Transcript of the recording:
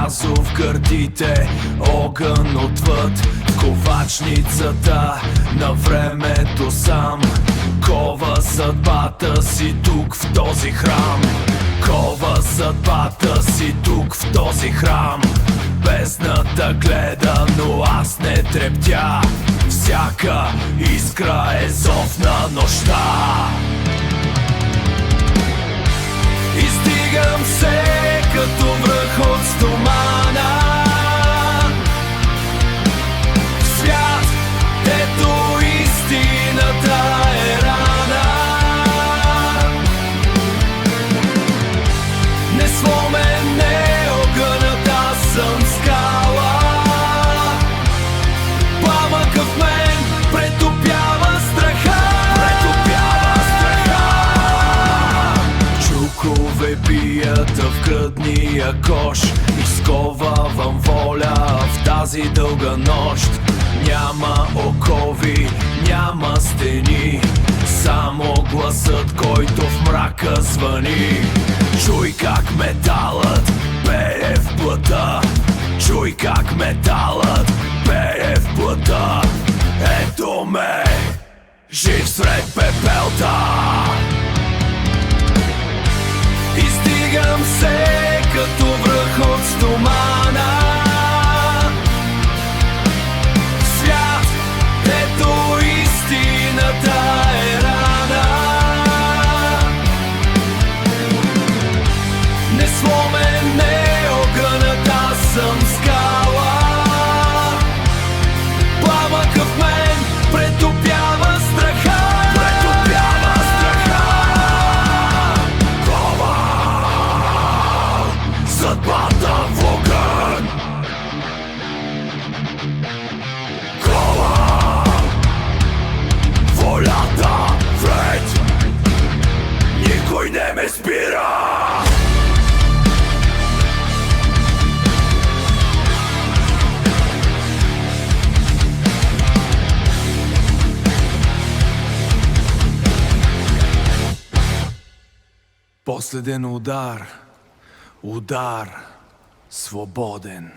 Влязо в гърдите огън отвъд, в ковачницата на времето сам. Кова съдбата си тук в този храм. Кова съдбата си тук в този храм. Бездната гледа, но аз не трептя. Всяка искра е зов на нощта. Издигам се като връх от стомана, в свят, дето истината е рана. Несломен е огънът, аз съм скала. Пламъкът в мен претопява страха. Чукове бият в гръдния кош, изковавам воля в тази дълга нощ. Няма окови, няма стени, само гласът, който в мрака звъни. Чуй как металът пее в плътта. Чуй как металът пее в плътта. Ето ме, жив сред пепелта. Издигам се като връх от стомана, в свят, дето истината е рана. Несломен е огънът, аз съм скала. Пламъкът в мен претопява страха. Съдбата в огън. Кола, волята вред, никой не ме спира. Последен удар, удар свободен.